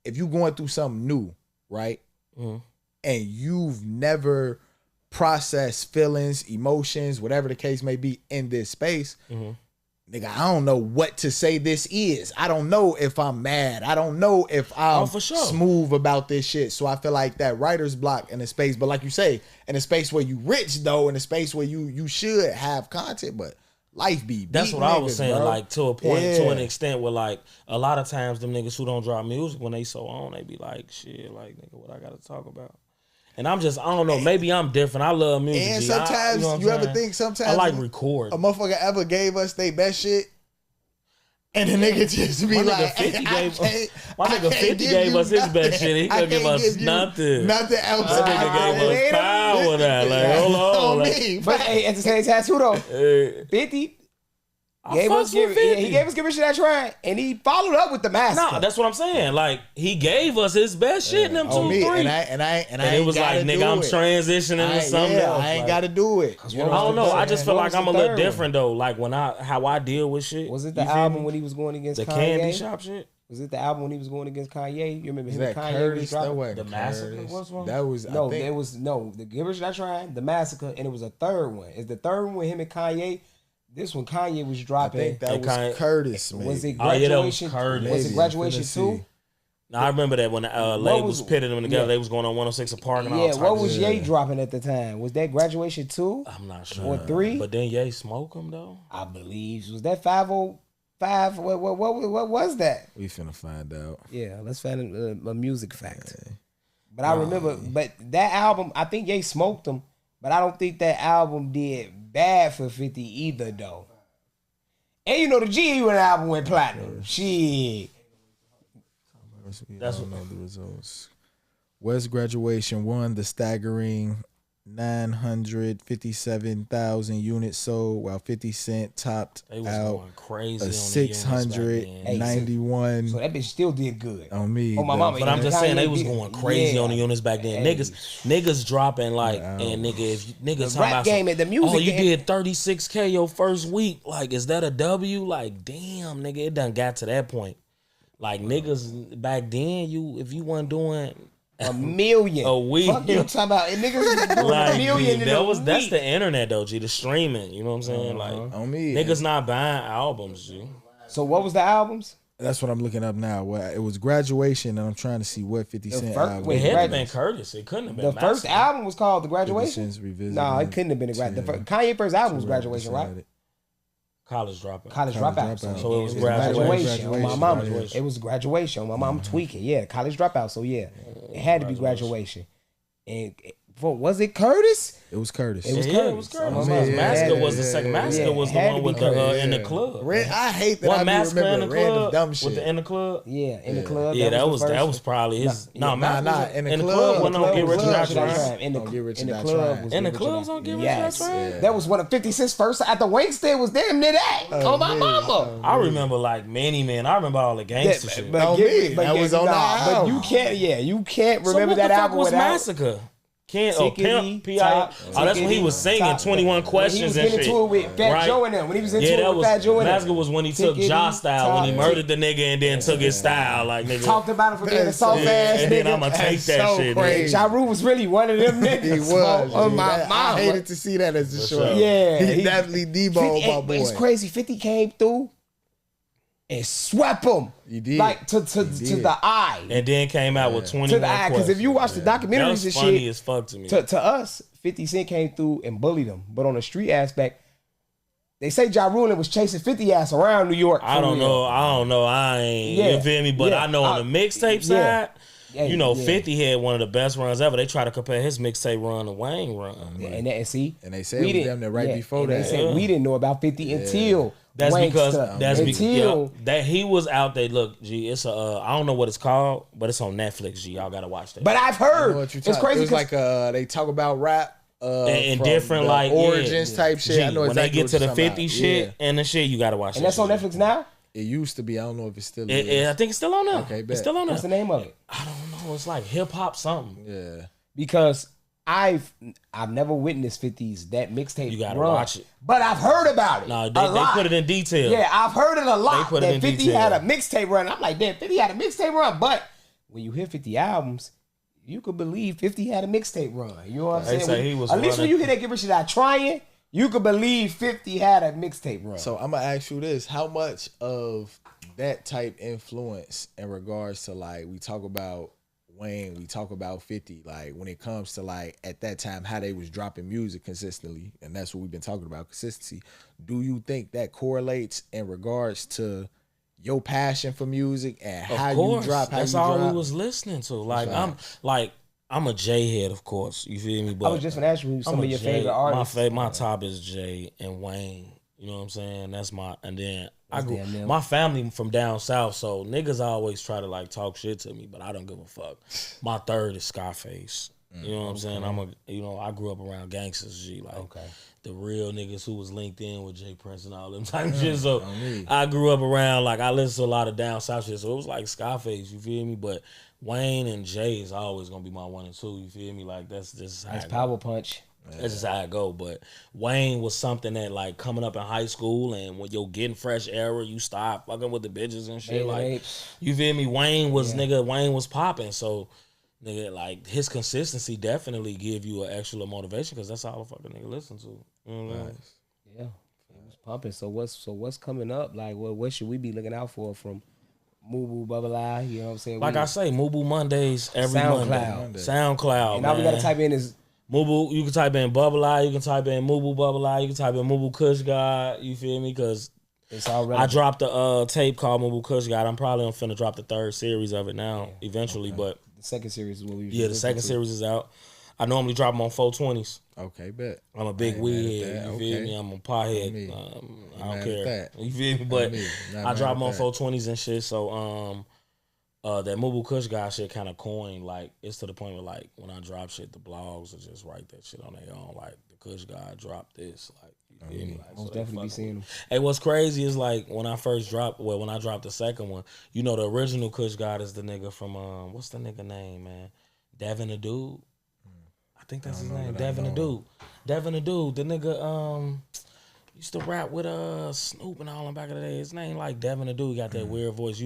Speaker 2: if you going through something new, right?
Speaker 3: Mm-hmm.
Speaker 2: And you've never processed feelings, emotions, whatever the case may be in this space, nigga, I don't know what to say this is. I don't know if I'm mad. I don't know if I'm
Speaker 3: for sure.
Speaker 2: smooth about this shit. So I feel like that writer's block in a space, but like you say, in a space where you rich though, in a space where you should have content, but life be
Speaker 3: That's
Speaker 2: beat
Speaker 3: what I
Speaker 2: niggas,
Speaker 3: was saying,
Speaker 2: bro.
Speaker 3: like to a point,
Speaker 2: Yeah.
Speaker 3: to an extent where like a lot of times them niggas who don't drop music when they so on, they be like, shit, like nigga, what I gotta talk about? And I'm just, I don't know, maybe I'm different. I love music.
Speaker 2: And
Speaker 3: G.
Speaker 2: sometimes
Speaker 3: you know what
Speaker 2: you
Speaker 3: I'm
Speaker 2: ever
Speaker 3: saying?
Speaker 2: think sometimes
Speaker 3: I like record.
Speaker 2: a motherfucker ever gave us their best shit, and the nigga just be
Speaker 3: My nigga
Speaker 2: like,
Speaker 3: 50
Speaker 2: I
Speaker 3: gave-
Speaker 2: can't-
Speaker 3: my
Speaker 2: I
Speaker 3: nigga
Speaker 2: can't
Speaker 3: 50
Speaker 2: give
Speaker 3: gave
Speaker 2: you
Speaker 3: us his best
Speaker 2: nothing.
Speaker 3: shit. He
Speaker 2: I
Speaker 3: couldn't give
Speaker 2: can't
Speaker 3: us
Speaker 2: you
Speaker 3: nothing.
Speaker 2: Nothing else.
Speaker 3: That nigga gave us power now. Like, hold on. Like,
Speaker 2: me.
Speaker 1: But hey, at the same time too though, 50
Speaker 3: I
Speaker 1: gave us
Speaker 3: fucks with 50.
Speaker 1: he gave us Give It Shit I Tried, and he followed up with the master.
Speaker 3: Nah, that's what I'm saying. Like, he gave us his best shit in them 2,
Speaker 2: On me,
Speaker 3: 3.
Speaker 2: and I
Speaker 3: And it was like, nigga, I'm transitioning to something else.
Speaker 2: I ain't
Speaker 3: Like,
Speaker 2: gotta do it.
Speaker 3: I don't know. I just feel
Speaker 1: What
Speaker 3: like
Speaker 1: was
Speaker 3: I'm
Speaker 1: the
Speaker 3: a little
Speaker 1: third one?
Speaker 3: different though. Like when how I deal with shit.
Speaker 1: Was it
Speaker 3: You
Speaker 1: the
Speaker 3: feel
Speaker 1: album
Speaker 3: me?
Speaker 1: when he was going against
Speaker 3: The
Speaker 1: Kanye?
Speaker 3: candy shop shit?
Speaker 1: Was it the album when he was going against Kanye? You remember
Speaker 2: Is
Speaker 1: him and
Speaker 2: that
Speaker 1: Kanye
Speaker 2: Curtis?
Speaker 1: was
Speaker 2: That
Speaker 1: dropping?
Speaker 2: wasn't
Speaker 3: The Massacre?
Speaker 2: Curtis.
Speaker 3: What's wrong?
Speaker 2: That was
Speaker 1: No,
Speaker 2: I think,
Speaker 1: there was no the Give It Shit I Tried, the Massacre, and it was a third one. Is the third one with him and Kanye? This one Kanye was
Speaker 2: I
Speaker 1: dropping.
Speaker 2: think that
Speaker 3: And
Speaker 2: was
Speaker 3: Kanye-
Speaker 2: Curtis. Maybe.
Speaker 1: Was it
Speaker 3: Oh, yeah, that was
Speaker 1: graduation?
Speaker 3: Curtis.
Speaker 1: Was it
Speaker 2: Maybe.
Speaker 1: graduation
Speaker 2: Finna see.
Speaker 1: 2?
Speaker 3: Now I remember that when labels
Speaker 1: was-
Speaker 3: pitted them together,
Speaker 1: yeah.
Speaker 3: they was going on 106 Park and all
Speaker 1: Yeah,
Speaker 3: types
Speaker 1: what
Speaker 3: of
Speaker 1: was
Speaker 3: shit.
Speaker 1: Ye dropping at the time? Was that graduation 2
Speaker 3: I'm not sure.
Speaker 1: or 3?
Speaker 3: But then Ye smoke him though.
Speaker 1: I believe was that 505. What was that?
Speaker 2: We finna find out.
Speaker 1: Yeah, let's find a music fact. But I remember, but that album, I think Ye smoked him, but I don't think that album did bad for 50 either though. And you know the G when the album went platinum. Shit.
Speaker 3: That's
Speaker 2: I don't know the results. West graduation won the staggering 957,000 units sold, while 50 Cent topped
Speaker 3: They was
Speaker 2: out
Speaker 3: going crazy
Speaker 2: a
Speaker 3: on the units back then.
Speaker 2: 691
Speaker 1: So that bitch still did good.
Speaker 2: on me.
Speaker 1: Oh, my
Speaker 2: though.
Speaker 1: mama.
Speaker 3: But I'm just saying they was
Speaker 1: Kanye
Speaker 3: going
Speaker 1: did-
Speaker 3: crazy
Speaker 1: yeah.
Speaker 3: on the units back then.
Speaker 1: Hey.
Speaker 3: Niggas dropping like, and nigga, if you, niggas
Speaker 1: The
Speaker 3: talking
Speaker 1: rap
Speaker 3: about
Speaker 1: game
Speaker 3: some,
Speaker 1: and the music
Speaker 3: oh, you
Speaker 1: game-
Speaker 3: did 36K your first week. Like, is that a W? Like, damn, nigga, it done got to that point. Like niggas back then, if you wasn't doing
Speaker 1: A million.
Speaker 3: A week.
Speaker 1: Fuck you talking about? And niggas was doing
Speaker 3: like
Speaker 1: a million in a
Speaker 3: that's
Speaker 1: week.
Speaker 3: the internet though, G. The streaming, you know what I'm saying? Like
Speaker 2: on me.
Speaker 3: niggas not buying albums, G.
Speaker 1: So what was the albums?
Speaker 2: That's what I'm looking up now. Well, it was graduation, and I'm trying to see what 50 Cent
Speaker 1: first-
Speaker 2: album.
Speaker 1: wait,
Speaker 3: It had to
Speaker 1: Gradu-
Speaker 3: been Curtis. It couldn't have been
Speaker 1: The first
Speaker 3: Massacre.
Speaker 1: album was called The Graduation?
Speaker 2: Cent's Revisited.
Speaker 1: No, it couldn't have been the graduation. Kanye first album was Graduation, right?
Speaker 3: College dropout.
Speaker 1: College
Speaker 2: College
Speaker 1: Dropout.
Speaker 2: Dropout.
Speaker 3: So it was
Speaker 1: graduation.
Speaker 3: graduation.
Speaker 1: On my
Speaker 2: Graduation,
Speaker 1: mama.
Speaker 2: graduation.
Speaker 1: It was graduation. On my mom tweaking. Yeah, College Dropout. So yeah, it had to be graduation. And was it Curtis?
Speaker 2: It was Curtis.
Speaker 1: It was
Speaker 3: Yeah,
Speaker 1: Curtis.
Speaker 3: it was
Speaker 1: Oh,
Speaker 3: Curtis.
Speaker 1: my mama.
Speaker 3: Massacre
Speaker 1: Yeah,
Speaker 3: was the second. Massacre
Speaker 1: yeah,
Speaker 3: was
Speaker 1: it
Speaker 3: the
Speaker 1: had
Speaker 3: one
Speaker 1: to
Speaker 3: with
Speaker 1: be
Speaker 3: the
Speaker 1: Curtis.
Speaker 3: in the club.
Speaker 2: I hate that
Speaker 3: What
Speaker 2: I
Speaker 3: Massacre in
Speaker 2: remember
Speaker 3: the
Speaker 2: random
Speaker 3: club
Speaker 2: dumb
Speaker 3: with
Speaker 2: shit.
Speaker 3: the in the club?
Speaker 1: Yeah, in the club.
Speaker 3: Yeah, that
Speaker 1: the
Speaker 3: was
Speaker 1: first-
Speaker 3: probably his.
Speaker 1: Nah,
Speaker 3: In the
Speaker 2: club.
Speaker 3: club when
Speaker 1: Club
Speaker 3: on Get
Speaker 1: was
Speaker 3: Rich or
Speaker 1: Get
Speaker 3: Die
Speaker 1: Rich or Die
Speaker 3: Trying.
Speaker 1: Trying. In the
Speaker 2: Get Rich or
Speaker 1: in the
Speaker 2: Die
Speaker 1: club
Speaker 2: Trying.
Speaker 1: was
Speaker 3: In the
Speaker 1: Get Rich or
Speaker 3: clubs
Speaker 1: Die-
Speaker 3: on Get Rich or
Speaker 1: Yes.
Speaker 3: Die Trying?
Speaker 1: That was one of 50 Cent's first at the Wingstead was damn near that. Oh my mama.
Speaker 3: I remember like Many Men. I remember all the gangster shit.
Speaker 2: On me. That was on the
Speaker 1: But
Speaker 2: album.
Speaker 1: you can't. Yeah, you can't
Speaker 3: So
Speaker 1: remember
Speaker 3: what the
Speaker 1: that
Speaker 3: fuck
Speaker 1: album
Speaker 3: was
Speaker 1: without.
Speaker 3: Massacre?
Speaker 1: Tickety,
Speaker 3: Pimp, P.I.
Speaker 1: Top,
Speaker 3: Oh, that's when he was
Speaker 1: Tickety,
Speaker 3: singing
Speaker 1: Top.
Speaker 3: 21
Speaker 1: When he
Speaker 3: Questions
Speaker 1: was
Speaker 3: and
Speaker 1: getting
Speaker 3: shit.
Speaker 1: into it with Fat
Speaker 3: Right.
Speaker 1: Joe and them. When he was into
Speaker 3: Yeah,
Speaker 1: it
Speaker 3: that
Speaker 1: with
Speaker 3: was
Speaker 1: Fat Joe and
Speaker 3: Massacre
Speaker 1: them.
Speaker 3: was when he took
Speaker 1: Tickety,
Speaker 3: Josh style when he
Speaker 1: Top,
Speaker 3: murdered the nigga and then took his style like nigga.
Speaker 1: Talked about him for being a
Speaker 2: That's
Speaker 1: soft
Speaker 2: so-
Speaker 1: ass
Speaker 3: and then
Speaker 1: nigga.
Speaker 3: I'ma take
Speaker 2: That's
Speaker 3: that
Speaker 2: so
Speaker 3: shit.
Speaker 2: crazy.
Speaker 3: Nigga.
Speaker 1: Ja Rule was really one of them niggas.
Speaker 2: He was.
Speaker 1: On
Speaker 2: dude.
Speaker 1: my
Speaker 2: I
Speaker 1: mama.
Speaker 2: hated to see that as a short.
Speaker 3: sure.
Speaker 1: Yeah,
Speaker 2: He definitely deboned my boy.
Speaker 1: It's crazy. 50 came through, and swept them.
Speaker 2: He did.
Speaker 1: Like to the eye.
Speaker 3: And then came out with 21
Speaker 1: To the eye. Because if you watch the documentaries and
Speaker 3: funny
Speaker 1: shit,
Speaker 3: as fuck to me.
Speaker 1: To us, 50 Cent came through and bullied him. But on the street aspect, they say Ja Rule was chasing 50 ass around New York.
Speaker 3: I don't know. I ain't, you feel me? But I know on the mixtape side, you know, 50 had one of the best runs ever. They try to compare his mixtape run to Wayne run.
Speaker 1: And they
Speaker 2: said it was them that right before that.
Speaker 1: They said we didn't know about 50 until
Speaker 3: that's
Speaker 1: Wayne
Speaker 3: because
Speaker 1: stuff.
Speaker 3: that he was out there. Look, G, it's I don't know what it's called, but it's on Netflix. G, y'all gotta watch that.
Speaker 1: But I've heard it's crazy.
Speaker 2: It's like they talk about rap.
Speaker 3: And different like
Speaker 2: origins type shit.
Speaker 3: G,
Speaker 2: I know
Speaker 3: when
Speaker 2: exactly
Speaker 3: they get to the 50
Speaker 2: about.
Speaker 3: shit and the shit, you gotta watch.
Speaker 1: And that's on Netflix now.
Speaker 2: It used to be. I don't know if it's still is.
Speaker 3: I think it's still on there.
Speaker 2: Okay, bet.
Speaker 3: It's still on there.
Speaker 1: What's the name of it?
Speaker 3: I don't know. It's like hip hop something.
Speaker 2: Yeah.
Speaker 1: Because I've never witnessed 50's that mixtape.
Speaker 3: You gotta
Speaker 1: run,
Speaker 3: watch it.
Speaker 1: But I've heard about it.
Speaker 3: No, they put it in detail.
Speaker 1: Yeah, I've heard it a lot.
Speaker 3: They put it
Speaker 1: that
Speaker 3: in
Speaker 1: 50
Speaker 3: detail.
Speaker 1: had a mixtape run. I'm like, damn, 50 had a mixtape run. But when you hear 50 albums, you could believe 50 had a mixtape run. You know what I'm saying?
Speaker 3: Say he was
Speaker 1: at least when you hear that Get Rich or Die Trying, you could believe 50 had a mixtape run.
Speaker 2: So I'm gonna ask you this: how much of that type influence in regards to like we talk about Wayne, we talk about 50, like when it comes to like at that time how they was dropping music consistently, and that's what we've been talking about, consistency. Do you think that correlates in regards to your passion for music and how you drop?
Speaker 3: That's all we was listening to. Like I'm a J head, of course. You feel me? But
Speaker 1: I was just gonna ask you some of your favorite artists.
Speaker 3: My top is Jay and Wayne. You know what I'm saying? That's and then my family from down south, so niggas always try to like talk shit to me, but I don't give a fuck. My third is Scarface. You know what I'm saying? I grew up around gangsters, G, like the real niggas who was linked in with Jay Prince and all them type shit. So I grew up around, like I listened to a lot of down south shit, so it was like Scarface, you feel me? But Wayne and Jay is always gonna be my 1 and 2, you feel me? Like that's just how
Speaker 1: Power Punch.
Speaker 3: That's just how I go. But Wayne was something that like coming up in high school and when you're getting fresh era, you stop fucking with the bitches and shit. Like you feel me? Wayne was popping. So nigga, like his consistency definitely give you an extra motivation because that's all a fucking nigga listen to. You know what I mean?
Speaker 1: Yeah. It was pumping. So what's coming up? Like what should we be looking out for from Mubu Bubble Eye? You know what I'm saying?
Speaker 3: Like I say, Mubu Mondays every Monday. SoundCloud.
Speaker 1: And now we gotta type in his
Speaker 3: Mubu, you can type in Bubble Eye, you can type in Mubu Bubble Eye, you can type in Mubu Kush God, you feel me? Because
Speaker 1: it's all relevant.
Speaker 3: I dropped a tape called Mubu Kush God. I'm probably finna drop the 3rd series of it now, eventually, but
Speaker 1: the 2nd series is what we
Speaker 3: the 2nd series is out. I normally drop them on 420s.
Speaker 2: Okay, bet.
Speaker 3: I'm a big weed head, you feel me? I'm a pothead. I don't care. You feel me? But I drop them on 420s and shit, so that Mubu Kush guy shit kind of coined, like, it's to the point where, like, when I drop shit, the blogs will just write that shit on their own. Like, the Kush guy dropped this. Like, you feel me? Like,
Speaker 1: I'll definitely be seeing them.
Speaker 3: Hey, what's crazy is, like, when I dropped the 2nd one, you know, the original Kush guy is the nigga from, what's the nigga name, man? Devin the Dude? I think that's his name. Devin the Dude. Devin the Dude. The nigga, used to rap with Snoop and all them back in the day. His name, like, Devin the Dude. He got that weird voice.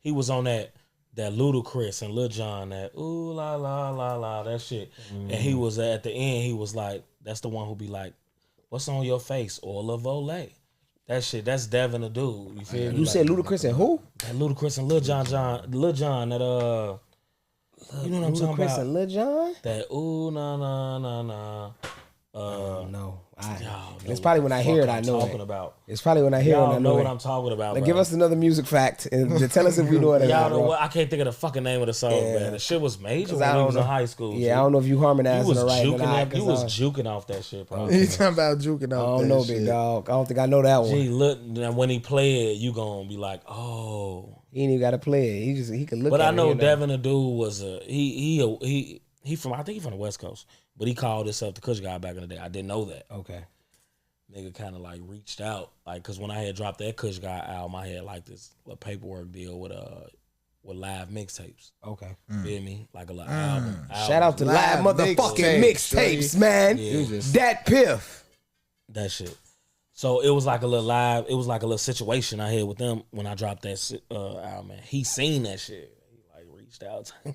Speaker 3: He was on that Ludacris and Lil Jon, that ooh la la la la, that shit. And he was at the end, he was like, that's the one who be like, what's on your face? Oil of Olay. That shit, that's Devin the Dude. You feel me?
Speaker 1: You said Ludacris and who?
Speaker 3: That Ludacris and Lil Jon, that you know what I'm talking about?
Speaker 1: Ludacris and Lil Jon?
Speaker 3: That ooh na na na na.
Speaker 1: No. It's probably when I hear it, I know
Speaker 3: talking about.
Speaker 1: It's probably when I hear it, I know
Speaker 3: what I'm talking about.
Speaker 1: Like, give us another music fact and tell us if we know it.
Speaker 3: Y'all know what? I can't think of the fucking name of the song, man. The shit was major when I was in high school.
Speaker 1: Yeah, I don't know if you harmonizing it right.
Speaker 3: You was juking off that shit, probably.
Speaker 2: He's talking about juking off that shit.
Speaker 1: I don't know, big dog. I don't think I know that one.
Speaker 3: Gee, look, when he play it, you gonna be like, oh.
Speaker 1: He ain't even got to play it. He can look at it.
Speaker 3: But I know Devin the Dude was he from, I think he from the West Coast. But he called himself the Kush guy back in the day. I didn't know that.
Speaker 1: Okay.
Speaker 3: Nigga kind of like reached out, like, cause when I had dropped that Kush guy album, I had like this little paperwork deal with live mixtapes.
Speaker 1: Okay.
Speaker 3: Feel me? Like a little album.
Speaker 1: Shout out to live motherfucking mixtapes, man. Yeah. That piff.
Speaker 3: That shit. So it was like a little live. It was like a little situation I had with them when I dropped that album. Man, he seen that shit. He like reached out to me,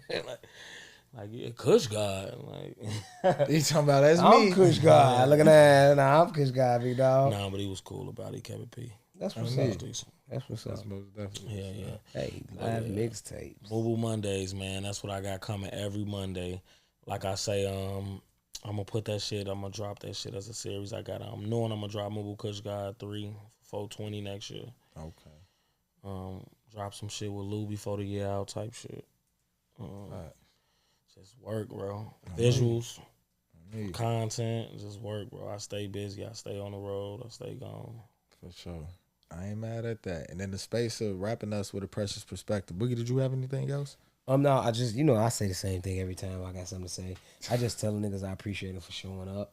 Speaker 3: like yeah, Kush God. Like
Speaker 2: he talking about that's me.
Speaker 1: I'm Kush God. Look at that. Nah, I'm Kush God, big dog.
Speaker 3: Nah, but he was cool about it. He kept it P.
Speaker 1: That's what's
Speaker 2: I
Speaker 1: up.
Speaker 2: mean,
Speaker 1: That's what's up.
Speaker 2: That's most definitely.
Speaker 3: Yeah.
Speaker 1: Hey, live mixtapes.
Speaker 3: Mubu Mondays, man. That's what I got coming every Monday. Like I say, I'm gonna put that shit. I'm gonna drop that shit as a series. I got. I'm knowing I'm gonna drop Mubu Kush God 3 420 next year.
Speaker 2: Okay.
Speaker 3: Drop some shit with Lou before the year out type shit. Just work, bro. Visuals, content, just work, bro. I stay busy. I stay on the road. I stay gone.
Speaker 2: For sure. I ain't mad at that. And in the space of wrapping us with a precious perspective, Boogie, did you have anything else?
Speaker 1: No, I just, I say the same thing every time I got something to say. I just tell niggas I appreciate them for showing up.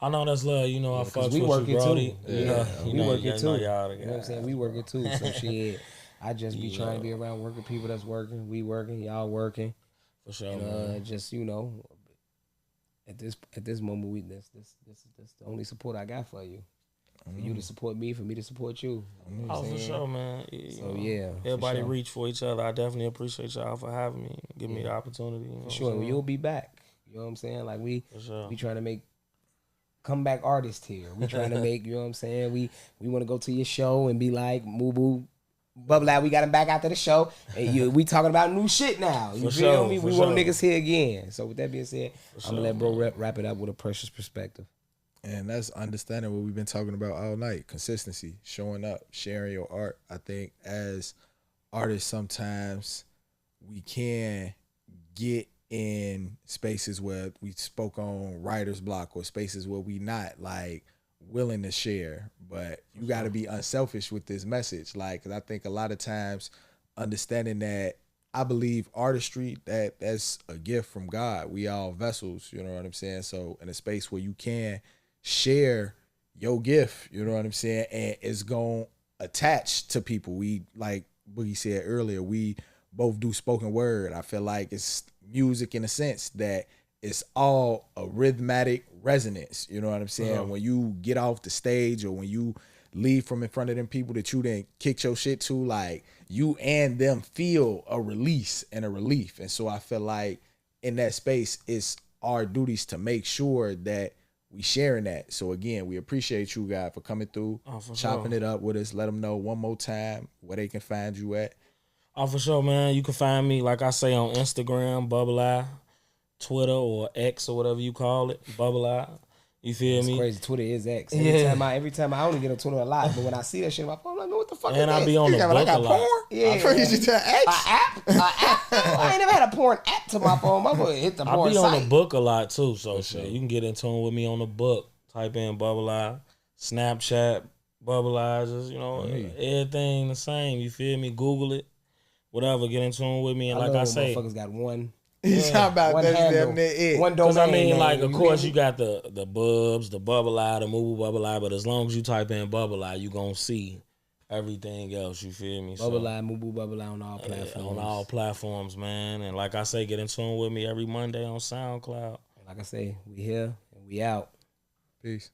Speaker 3: I know that's love. You know, I fucks
Speaker 1: we
Speaker 3: with
Speaker 1: work
Speaker 3: you,
Speaker 1: it
Speaker 3: Brody.
Speaker 1: too.
Speaker 3: You know,
Speaker 1: we work it too.
Speaker 3: Y'all,
Speaker 1: You know what I'm saying? We work it too. So shit, I just be trying to be around working people that's working. We working, y'all working.
Speaker 3: For sure,
Speaker 1: And,
Speaker 3: man.
Speaker 1: just at this moment, this the only support I got for you. For you to support me, for me to support you. You know
Speaker 3: Oh, for sure, man.
Speaker 1: So yeah,
Speaker 3: everybody
Speaker 1: sure.
Speaker 3: reach for each other. I definitely appreciate y'all for having me, give me the opportunity. You know
Speaker 1: For sure, you'll be back. You know what I'm saying? Like we trying to make comeback artists here. We trying to make, you know what I'm saying? We want to go to your show and be like, Mubu Bubble Eye, we got him back after the show. And we talking about new shit now. You feel me? We want niggas here again. So with that being said, I'm gonna let bro wrap it up with a precious perspective.
Speaker 2: And that's understanding what we've been talking about all night. Consistency, showing up, sharing your art. I think as artists, sometimes we can get in spaces where we spoke on writer's block or spaces where we not like willing to share. But you got to be unselfish with this message. Like, 'cause I think a lot of times understanding that I believe artistry, that's a gift from God. We all vessels, you know what I'm saying? So in a space where you can share your gift, you know what I'm saying, and it's going to attach to people. We, like Boogie said earlier, we both do spoken word. I feel like it's music in a sense that it's all a rhythmic resonance, you know what I'm saying? When you get off the stage or when you leave from in front of them people that you didn't kick your shit to, like you and them feel a release and a relief. And so I feel like in that space, it's our duties to make sure that we sharing that. So again, we appreciate you guys for coming through, chopping it up with us. Let them know one more time where they can find you at.
Speaker 3: Oh, for sure, man. You can find me, like I say, on Instagram, Bubble Eye, Twitter or X or whatever you call it, Bubble Eye. You feel me?
Speaker 1: It's crazy. Twitter is X. Every time I only get on Twitter a lot, but when I see that shit on my phone, I'm like, man, what the fuck is this?
Speaker 3: And I be on the book a lot.
Speaker 1: Yeah.
Speaker 2: I thought you just tell X.
Speaker 1: An app? I ain't never had a porn app to my phone. I'm going to hit the porn
Speaker 3: I be
Speaker 1: site.
Speaker 3: on the book a lot too, so shit, you can get in tune with me on the book. Type in Bubble Eye, Snapchat, Bubble Eye, just, everything the same. You feel me? Google it. Whatever, get in tune with me. And like I say,
Speaker 1: motherfuckers got one.
Speaker 2: He's talking about
Speaker 1: one
Speaker 2: that's
Speaker 1: handle,
Speaker 2: damn near it.
Speaker 1: one domain.
Speaker 3: because I mean, like, of course,
Speaker 1: you
Speaker 3: you got the Bubs, the Bubble Eye, the Mubu Bubble Eye, but as long as you type in Bubble Eye, you gonna see everything else. You feel me?
Speaker 1: Bubble Eye, Mubu Bubble Eye on all platforms.
Speaker 3: On all platforms, man. And like I say, get in tune with me every Monday on SoundCloud.
Speaker 1: Like I say, we here and we out.
Speaker 2: Peace.